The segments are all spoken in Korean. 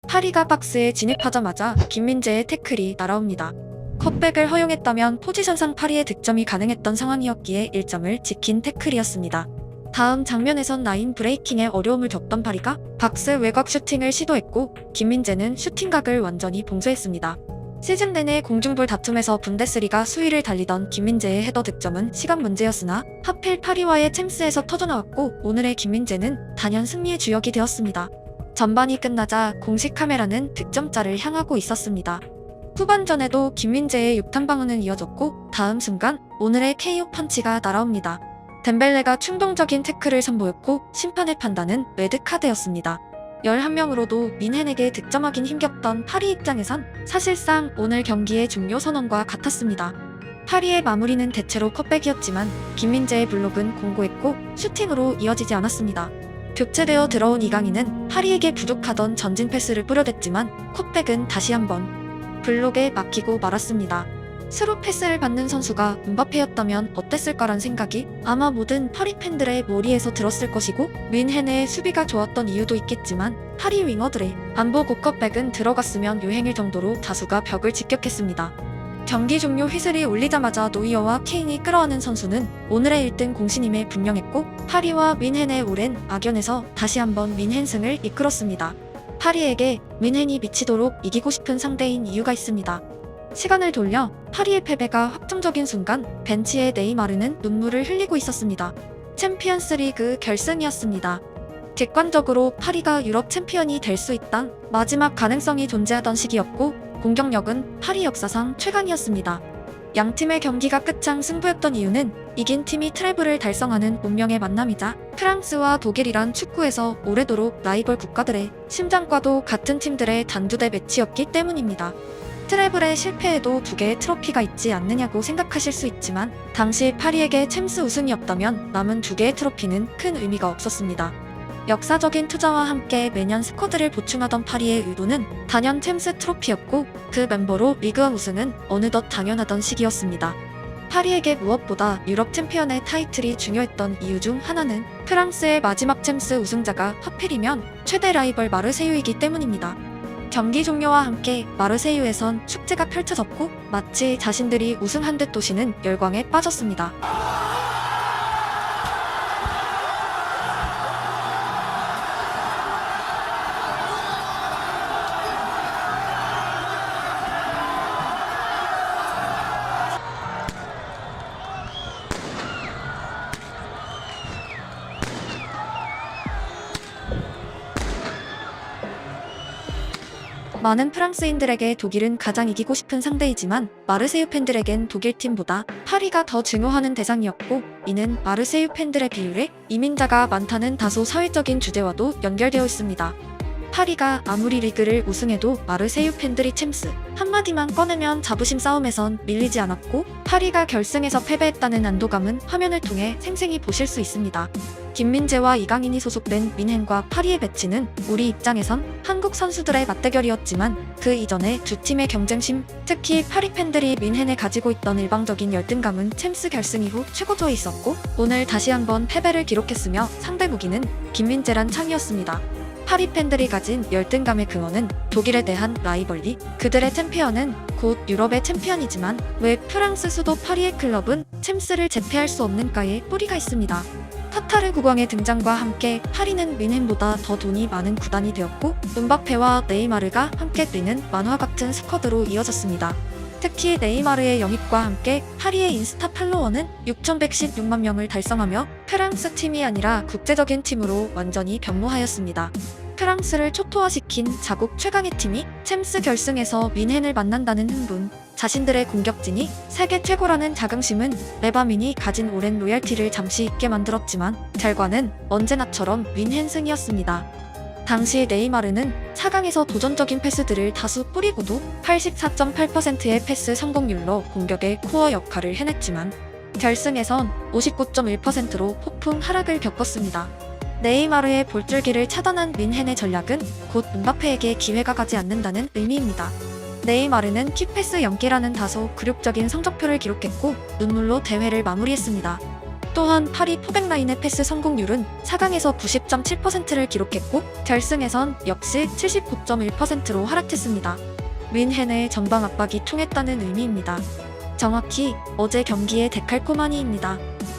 파리가 박스에 진입하자마자 김민재의 태클이 날아옵니다. 컵백을 허용했다면 포지션상 파리의 득점이 가능했던 상황이었기에 1점을 지킨 태클이었습니다. 다음 장면에선 라인 브레이킹에 어려움을 겪던 파리가 박스 외곽 슈팅을 시도했고 김민재는 슈팅각을 완전히 봉쇄했습니다. 시즌 내내 공중볼 다툼에서 분데스리가 수위를 달리던 김민재의 헤더 득점은 시간 문제였으나 하필 파리와의 챔스에서 터져나왔고 오늘의 김민재는 단연 승리의 주역이 되었습니다. 전반이 끝나자 공식 카메라는 득점자를 향하고 있었습니다. 후반전에도 김민재의 육탄 방어는 이어졌고 다음 순간 오늘의 KO 펀치가 날아옵니다. 덴벨레가 충동적인 태클을 선보였고 심판의 판단은 레드카드였습니다. 11명으로도 민헨에게 득점하긴 힘겹던 파리 입장에선 사실상 오늘 경기의 종료 선언과 같았습니다. 파리의 마무리는 대체로 컵백이었지만 김민재의 블록은 공고했고 슈팅으로 이어지지 않았습니다. 교체되어 들어온 이강인은 파리에게 부족하던 전진 패스를 뿌려댔지만 컵백은 다시 한번 블록에 막히고 말았습니다. 스루 패스를 받는 선수가 음바페였다면 어땠을까란 생각이 아마 모든 파리 팬들의 머리에서 들었을 것이고 민헨의 수비가 좋았던 이유도 있겠지만 파리 윙어들의 안보 고컵백은 들어갔으면 유행일 정도로 다수가 벽을 직격했습니다. 경기 종료 휘슬이 울리자마자 노이어와 케인이 끌어안은 선수는 오늘의 1등 공신임에 분명했고 파리와 민헨의 오랜 악연에서 다시 한번 민헨승을 이끌었습니다. 파리에게 민헨이 미치도록 이기고 싶은 상대인 이유가 있습니다. 시간을 돌려 파리의 패배가 확정적인 순간 벤치의 네이마르는 눈물을 흘리고 있었습니다. 챔피언스 리그 결승이었습니다. 객관적으로 파리가 유럽 챔피언이 될 수 있던 마지막 가능성이 존재하던 시기였고 공격력은 파리 역사상 최강이었습니다. 양팀의 경기가 끝장 승부였던 이유는 이긴 팀이 트래블을 달성하는 운명의 만남이자 프랑스와 독일이란 축구에서 오래도록 라이벌 국가들의 심장과도 같은 팀들의 단두대 매치였기 때문입니다. 트래블에 실패해도 2개의 트로피가 있지 않느냐고 생각하실 수 있지만 당시 파리에게 챔스 우승이 없다면 남은 2개의 트로피는 큰 의미가 없었습니다. 역사적인 투자와 함께 매년 스쿼드를 보충하던 파리의 의도는 단연 챔스 트로피였고 그 멤버로 리그와 우승은 어느덧 당연하던 시기였습니다. 파리에게 무엇보다 유럽 챔피언의 타이틀이 중요했던 이유 중 하나는 프랑스의 마지막 챔스 우승자가 하필이면 최대 라이벌 마르세유이기 때문입니다. 경기 종료와 함께 마르세유에선 축제가 펼쳐졌고 마치 자신들이 우승한 듯 도시는 열광에 빠졌습니다. 많은 프랑스인들에게 독일은 가장 이기고 싶은 상대이지만 마르세유 팬들에겐 독일팀보다 파리가 더 증오하는 대상이었고 이는 마르세유 팬들의 비율에 이민자가 많다는 다소 사회적인 주제와도 연결되어 있습니다. 파리가 아무리 리그를 우승해도 마르세유 팬들이 챔스 한마디만 꺼내면 자부심 싸움에선 밀리지 않았고 파리가 결승에서 패배했다는 안도감은 화면을 통해 생생히 보실 수 있습니다. 김민재와 이강인이 소속된 민헨과 파리의 매치는 우리 입장에선 한국 선수들의 맞대결이었지만 그 이전에 두 팀의 경쟁심, 특히 파리 팬들이 민헨에 가지고 있던 일방적인 열등감은 챔스 결승 이후 최고조에 있었고 오늘 다시 한번 패배를 기록했으며 상대 무기는 김민재란 창이었습니다. 파리 팬들이 가진 열등감의 근원은 독일에 대한 라이벌리, 그들의 챔피언은 곧 유럽의 챔피언이지만 왜 프랑스 수도 파리의 클럽은 챔스를 제패할 수 없는가에 뿌리가 있습니다. 카타르 국왕의 등장과 함께 파리는 민헨보다 더 돈이 많은 구단이 되었고 음바페와 네이마르가 함께 뛰는 만화 같은 스쿼드로 이어졌습니다. 특히 네이마르의 영입과 함께 파리의 인스타 팔로워는 6,116만 명을 달성하며 프랑스 팀이 아니라 국제적인 팀으로 완전히 변모하였습니다. 프랑스를 초토화시킨 자국 최강의 팀이 챔스 결승에서 민헨을 만난다는 흥분, 자신들의 공격진이 세계 최고라는 자긍심은 레바민이 가진 오랜 로열티를 잠시 잊게 만들었지만 결과는 언제나처럼 민헨승이었습니다. 당시 네이마르는 4강에서 도전적인 패스들을 다수 뿌리고도 84.8%의 패스 성공률로 공격의 코어 역할을 해냈지만 결승에선 59.1%로 폭풍 하락을 겪었습니다. 네이마르의 볼줄기를 차단한 민헨의 전략은 곧 음바페에게 기회가 가지 않는다는 의미입니다. 네이마르는 키패스 연기라는 다소 굴욕적인 성적표를 기록했고 눈물로 대회를 마무리했습니다. 또한 파리 포백 라인의 패스 성공률은 4강에서 90.7%를 기록했고 결승에선 역시 79.1%로 하락했습니다. 뮌헨의 전방 압박이 통했다는 의미입니다. 정확히 어제 경기의 데칼코마니입니다.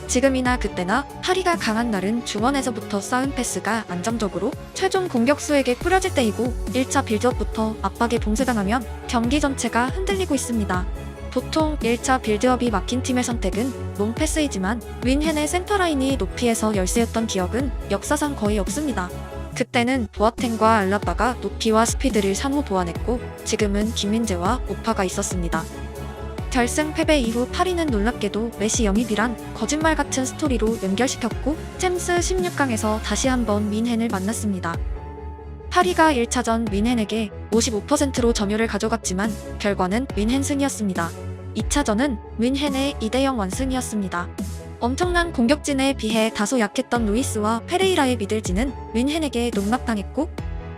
지금이나 그때나 파리가 강한 날은 중원에서부터 쌓은 패스가 안정적으로 최종 공격수에게 뿌려질 때이고 1차 빌드업부터 압박에 봉쇄당하면 경기 전체가 흔들리고 있습니다. 보통 1차 빌드업이 막힌 팀의 선택은 롱패스이지만 뮌헨의 센터라인이 높이에서 열세였던 기억은 역사상 거의 없습니다. 그때는 보아탱과 알라바가 높이와 스피드를 상호 보완했고 지금은 김민재와 오파가 있었습니다. 결승 패배 이후 파리는 놀랍게도 메시 영입이란 거짓말 같은 스토리로 연결시켰고 챔스 16강에서 다시 한번 뮌헨을 만났습니다. 파리가 1차전 뮌헨에게 55%로 점유를 가져갔지만 결과는 뮌헨 승이었습니다. 2차전은 뮌헨의 2대0 완승이었습니다. 엄청난 공격진에 비해 다소 약했던 루이스와 페레이라의 미들진은 뮌헨에게 농락당했고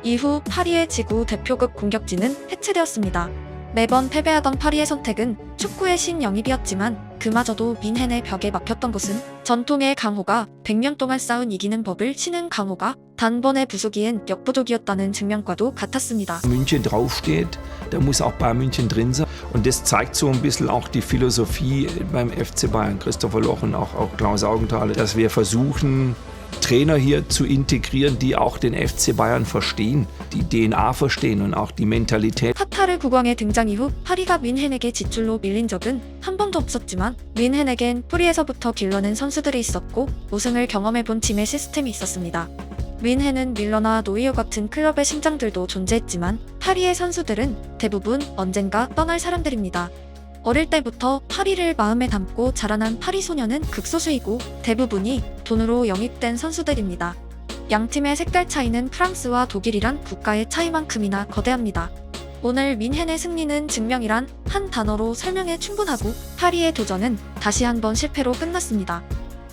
이후 파리의 지구 대표급 공격진은 해체되었습니다. 매번 패배하던 파리의 선택은 축구의 신영입이었지만 그마저도 뮌헨의 벽에 막혔던 것은 전통의 강호가 100년 동안 쌓은 이기는 법을 치는 강호가 단번에 부수기엔 역부족이었다는 증명과도 같았습니다. München draufsteht, da muss auch Bayern München drin sein. Und das zeigt so ein bisschen auch die Philosophie beim FC Bayern, Christopher Loch und auch Klaus Augenthaler, dass wir versuchen, Trainer hier zu integrieren, die auch den FC Bayern verstehen, die DNA verstehen und auch die Mentalität. 카타르 국왕의 등장 이후 파리가 뮌헨에게 지출로 밀린 적은 한 번도 없었지만 뮌헨에겐 뿌리에서부터 길러낸 선수들이 있었고 우승을 경험해본 팀의 시스템이 있었습니다. 뮌헨은 밀러나 노이어 같은 클럽의 심장들도 존재했지만 파리의 선수들은 대부분 언젠가 떠날 사람들입니다. 어릴 때부터 파리를 마음에 담고 자라난 파리 소녀는 극소수이고 대부분이 돈으로 영입된 선수들입니다. 양 팀의 색깔 차이는 프랑스와 독일이란 국가의 차이만큼이나 거대합니다. 오늘 뮌헨의 승리는 증명이란 한 단어로 설명해 충분하고 파리의 도전은 다시 한번 실패로 끝났습니다.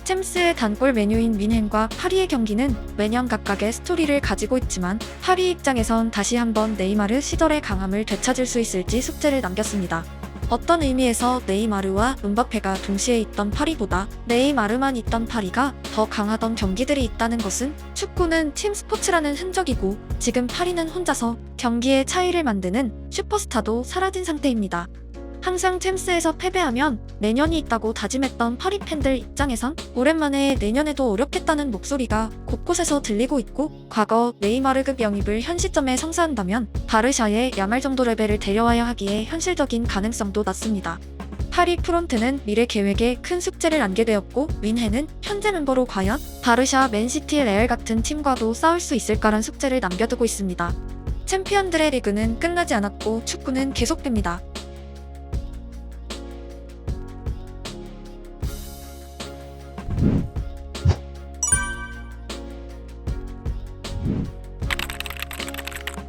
챔스의 단골 메뉴인 뮌헨과 파리의 경기는 매년 각각의 스토리를 가지고 있지만 파리 입장에선 다시 한번 네이마르 시절의 강함을 되찾을 수 있을지 숙제를 남겼습니다. 어떤 의미에서 네이마르와 음바페가 동시에 있던 파리보다 네이마르만 있던 파리가 더 강하던 경기들이 있다는 것은 축구는 팀 스포츠라는 흔적이고 지금 파리는 혼자서 경기의 차이를 만드는 슈퍼스타도 사라진 상태입니다. 항상 챔스에서 패배하면 내년이 있다고 다짐했던 파리 팬들 입장에선 오랜만에 내년에도 어렵겠다는 목소리가 곳곳에서 들리고 있고 과거 네이마르급 영입을 현 시점에 성사한다면 바르샤의 야말 정도 레벨을 데려와야 하기에 현실적인 가능성도 낮습니다. 파리 프론트는 미래 계획에 큰 숙제를 안게 되었고 뮌헨은 현재 멤버로 과연 바르샤, 맨시티, 레알 같은 팀과도 싸울 수 있을까란 숙제를 남겨두고 있습니다. 챔피언들의 리그는 끝나지 않았고 축구는 계속됩니다.